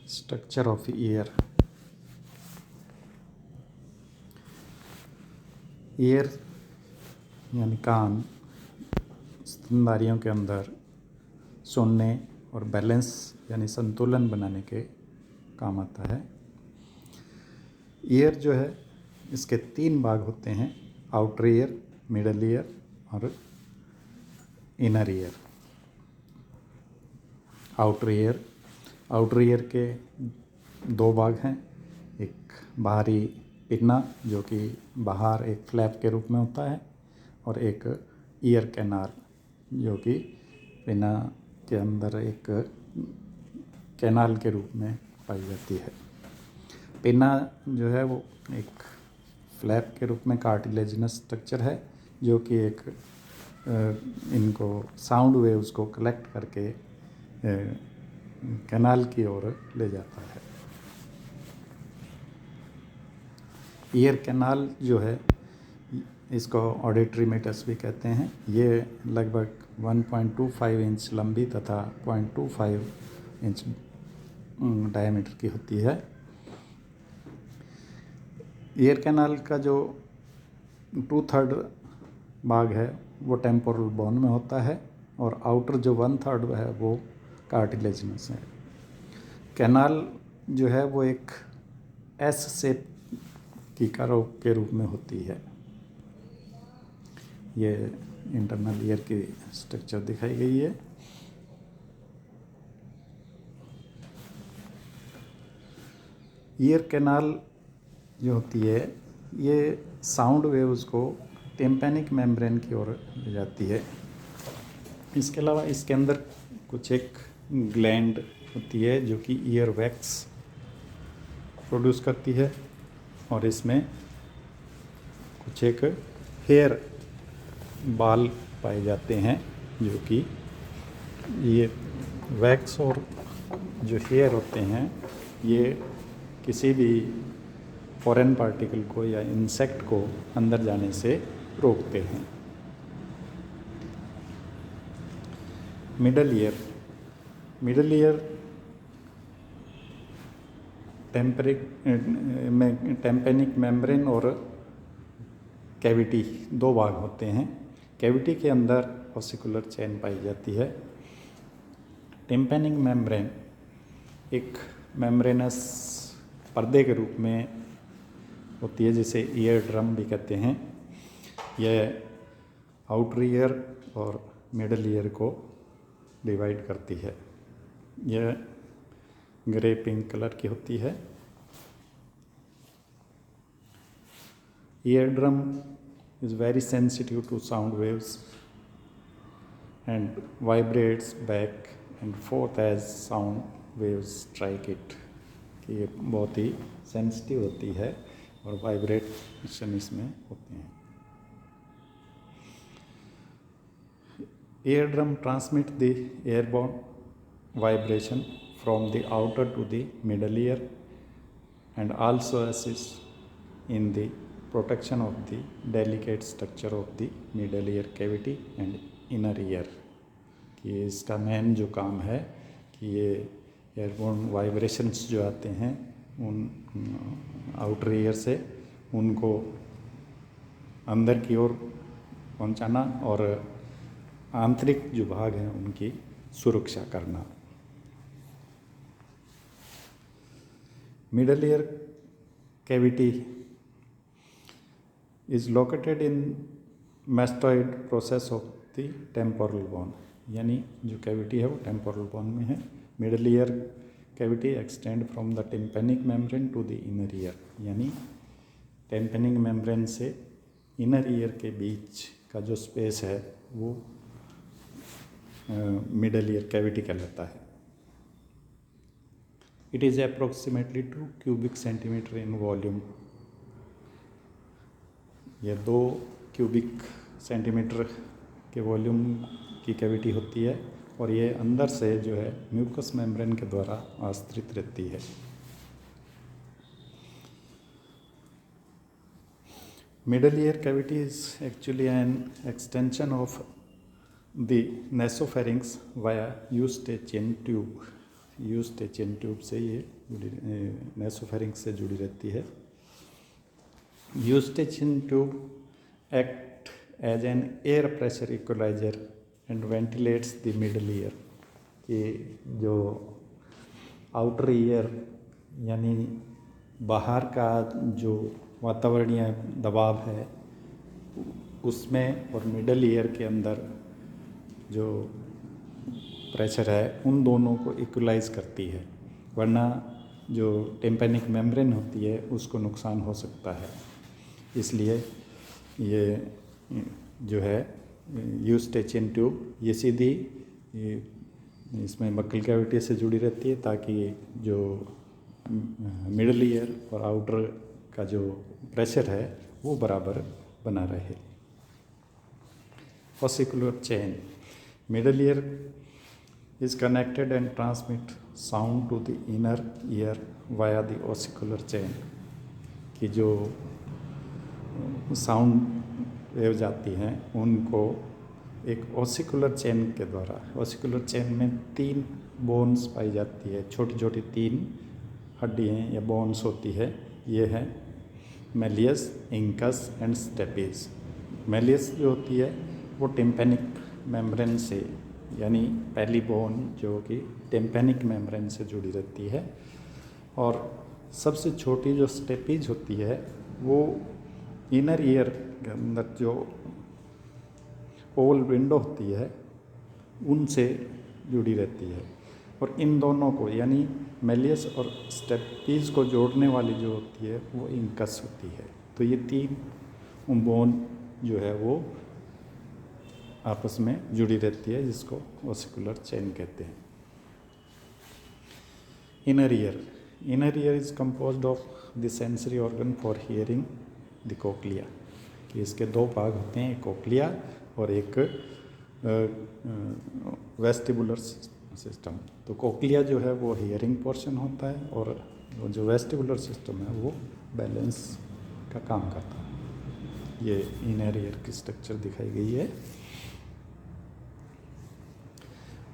Structure of year. Year यानी कान स्तनधारियों के अंदर सुनने और बैलेंस यानी संतुलन बनाने के काम आता है। ईयर जो है इसके 3 भाग होते हैं, आउटर ईयर, मिडल ईयर और इनर ईयर। आउटर ईयर के 2 भाग हैं, एक बाहरी पिन्ना जो कि बाहर एक फ्लैप के रूप में होता है और एक ईयर कैनाल जो कि पिन्ना के अंदर एक कैनाल के रूप में पाई जाती है। पिन्ना जो है वो एक फ्लैप के रूप में कार्टिलेजिनस स्ट्रक्चर है जो कि एक इनको साउंड वेव्स को कलेक्ट करके कैनाल की ओर ले जाता है। ईयर कैनाल जो है इसको ऑडिटरी मेटस भी कहते हैं। ये लगभग 1.25 इंच लंबी तथा 0.25 इंच डायमीटर की होती है। ईयर कैनाल का जो 2/3 भाग है वो टेम्पोरल बोन में होता है और आउटर जो 1/3 है वो कार्टिलेजिनस है। कैनाल जो है वो एक एस शेप की कर्व के रूप में होती है। ये इंटरनल ईयर की स्ट्रक्चर दिखाई गई है। ईयर कैनाल जो होती है ये साउंड वेव्स को टिम्पैनिक मेम्ब्रेन की ओर ले जाती है। इसके अलावा इसके अंदर कुछ एक ग्लैंड होती है जो कि ईयर वैक्स प्रोड्यूस करती है और इसमें कुछ एक हेयर बाल पाए जाते हैं जो कि ये वैक्स और जो हेयर होते हैं ये किसी भी फॉरेन पार्टिकल को या इंसेक्ट को अंदर जाने से रोकते हैं। मिडल ईयर टेम्पैनिक मेम्ब्रेन और कैविटी 2 भाग होते हैं। कैविटी के अंदर ऑसिकुलर चेन पाई जाती है। टिम्पैनिक मेम्ब्रेन एक मेम्ब्रेनस पर्दे के रूप में होती है जिसे ईयर ड्रम भी कहते हैं। यह आउटर ईयर और मिडल ईयर को डिवाइड करती है। यह ग्रे पिंक कलर की होती है। Ear drum is very sensitive to sound waves and vibrates back and forth as sound waves strike it। कि ये बहुत ही सेंसिटिव होती है और वाइब्रेशन इसमें होते हैं। Ear drum transmit the airborne vibration from the outer to the middle ear and also assist in the protection of the delicate structure of the middle ear cavity and inner ear। कि इसका main जो काम है कि ये airborne vibrations जो आते हैं उन आउटर ईयर से उनको अंदर की ओर पहुंचाना और आंतरिक जो भाग हैं उनकी सुरक्षा करना। Middle ear cavity is located in mastoid process of the temporal bone। यानी जो कैविटी है वो टेम्पोरल बोन में है। Middle ear cavity extend from the tympanic membrane to the inner ear. यानी टिम्पैनिक मेम्ब्रेन से इनर ईयर के बीच का जो स्पेस है वो मिडल ईयर कैविटी कहलाता है। It is approximately 2 cubic centimetre in volume. ये 2 क्यूबिक सेंटीमीटर के वॉल्यूम की कैविटी होती है और ये अंदर से जो है म्यूकस मेम्ब्रेन के द्वारा आश्रित रहती है। Middle ear cavity is actually an extension of the nasopharynx via Eustachian tube. Eustachian tube से ये नेसोफेरिंक्स से जुड़ी रहती है। Eustachian tube act as an air pressure equaliser and ventilates the middle ear. कि जो आउटर ईयर यानी बाहर का जो वातावरणीय दबाव है उसमें और मिडल ईयर के अंदर जो प्रेशर है उन दोनों को इक्वलाइज करती है, वरना जो टिम्पैनिक मेम्ब्रेन होती है उसको नुकसान हो सकता है। इसलिए ये जो है यूस्टेचियन ट्यूब ये सीधी इसमें बक्कल कैविटी से जुड़ी रहती है ताकि जो मिडल ईयर और आउटर का जो प्रेशर है वो बराबर बना रहे। Ossicular chain, middle ear is connected and transmit sound to the inner ear via the ossicular chain। कि जो साउंड वेव जाती हैं उनको एक ओसिकुलर चेन के द्वारा, ओसिकुलर चेन में 3 बोन्स पाई जाती है, छोटी छोटी 3 हड्डियाँ या बोन्स होती है। ये है malleus, incus and stapes. Malleus जो होती है वो टिम्पैनिक मेम्ब्रेन से यानी पहली बोन जो कि टिम्पैनिक मेम्ब्रेन से जुड़ी रहती है, और सबसे छोटी जो स्टेपीज होती है वो इनर ईयर के अंदर जो ओवल विंडो होती है उनसे जुड़ी रहती है। और इन दोनों को यानी मेलियस और स्टेपीज को जोड़ने वाली जो होती है वो इंकस होती है। तो ये 3 बोन जो है वो आपस में जुड़ी रहती है, जिसको ओसिकुलर चेन कहते हैं। Inner ear is composed of the sensory organ for hearing the cochlea. कि इसके 2 भाग होते हैं, एक कोक्लिया और एक वेस्टिबुलर सिस्टम। तो कोक्लिया जो है वो हियरिंग पोर्शन होता है और जो वेस्टिबुलर सिस्टम है वो बैलेंस का काम करता है। ये इनर ईयर की स्ट्रक्चर दिखाई गई है।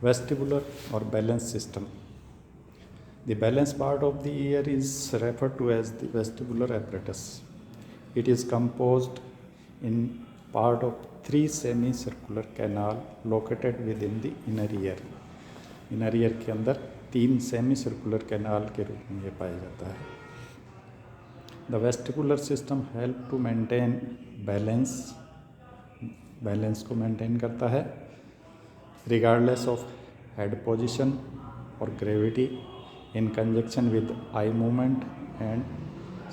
Vestibular or balance system. The balance part of the ear is referred to as the vestibular apparatus. It is composed in part of 3 semicircular canal located within the inner ear. Inner ear के अंदर 3 semicircular canal के रूप में ये पाया जाता है। The vestibular system help to maintain balance को maintain करता है regardless of head position or gravity in conjunction with eye movement and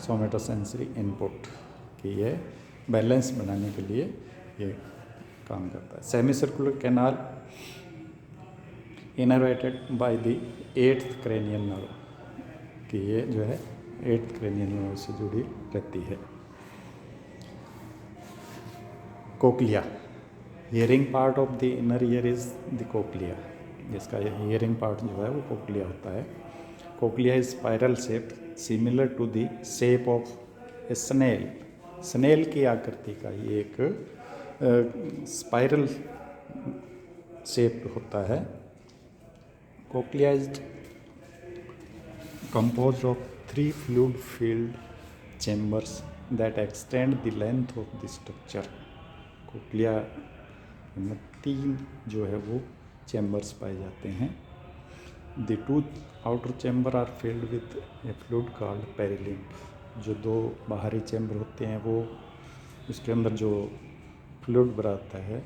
somatosensory input। कि ये बैलेंस बनाने के लिए ये काम करता है। Semi circular canal innervated by the 8th cranial nerve। कि ये जो है 8th cranial nerve से जुड़ी रहती है। Cochlea, hearing part of the inner ear is the cochlea. जिसका हियरिंग पार्ट जो है वो कोक्लिया होता है। Cochlea is spiral shaped similar to the shape of a snail. Snail की आकृति का ये एक स्पाइरल शेप्ड होता है। Cochlea is composed of 3 fluid filled chambers that extend the length of the structure। Cochlea में 3 जो है वो चैम्बर्स पाए जाते हैं। The 2 outer chamber are filled with a fluid called perilymph। जो 2 बाहरी चैम्बर होते हैं वो उसके अंदर जो फ्लूइड भराता है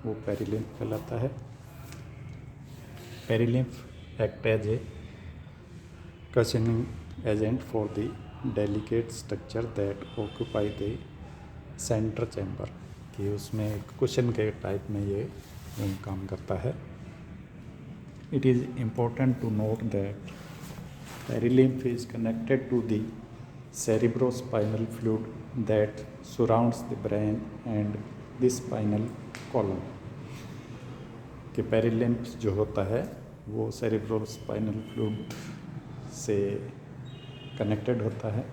वो पेरिलिम्फ कहलाता है। Perilymph act as a cushioning agent for the delicate structure that occupy the center chamber। कि उसमें एक कुशन के टाइप में ये काम करता है। It is important to note that perilymph is connected to the cerebrospinal fluid that surrounds the brain and the spinal column। कि पेरिलिम्फ जो होता है वो cerebrospinal fluid से कनेक्टेड होता है।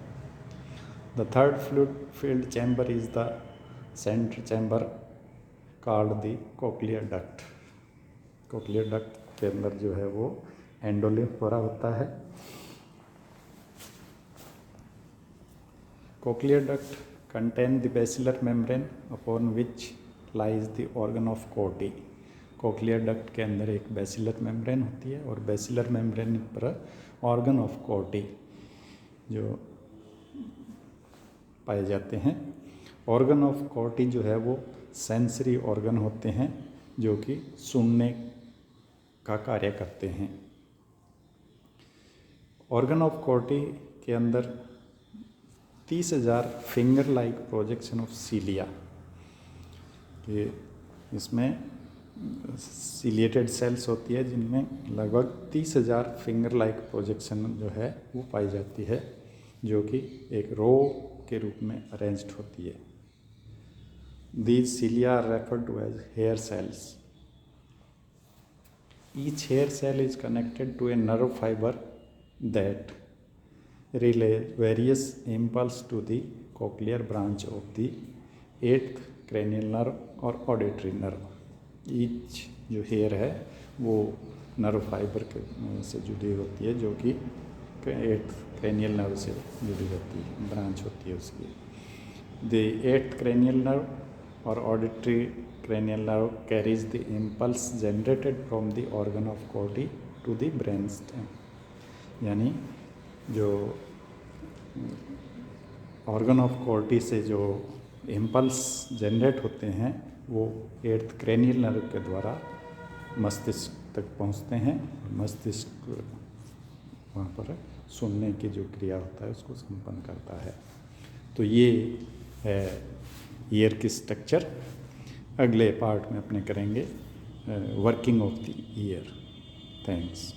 The 3rd fluid filled chamber is the center chamber called the cochlear duct। cochlear duct के अंदर जो है वो एंडोलिम्फ द्वारा होता है। Cochlear duct contain the basilar membrane upon which lies the organ of कोटी। कोक्लियर डक्ट के अंदर एक बेसिलर मेम्ब्रेन होती है और बेसिलर मेम्ब्रेन पर ऑर्गन ऑफ कोटी जो पाए जाते हैं। ऑर्गन ऑफ कोटी जो है वो सेंसरी ऑर्गन होते हैं जो कि सुनने का कार्य करते हैं। ऑर्गन ऑफ कोटी के अंदर 30,000 फिंगर लाइक प्रोजेक्शन ऑफ सीलिया, कि इसमें सीलिएटेड सेल्स होती है जिनमें लगभग 30,000 फिंगर लाइक प्रोजेक्शन जो है वो पाई जाती है, जो कि एक रो के रूप में अरेंज्ड होती है। These cilia are referred to as hair cells. Each hair cell is connected to a nerve fiber that relays various impulse to the cochlear branch of the 8th cranial nerve और auditory nerve. Each जो hair है वो nerve fibre से जुड़ी होती है, जो कि 8th cranial nerve से जुड़ी होती है, ब्रांच होती है उसकी। The 8th cranial nerve or auditory cranial nerve carries the impulse generated from the organ of Corti to the brain stem। यानी जो ऑर्गन ऑफ कोर्टी से जो इम्पल्स जनरेट होते हैं वो 8th cranial nerve के द्वारा मस्तिष्क तक पहुंचते हैं। मस्तिष्क वहाँ पर सुनने की जो क्रिया होता है उसको संपन्न करता है। तो ये है ईयर की स्ट्रक्चर। अगले पार्ट में अपने करेंगे working of the year. Thanks.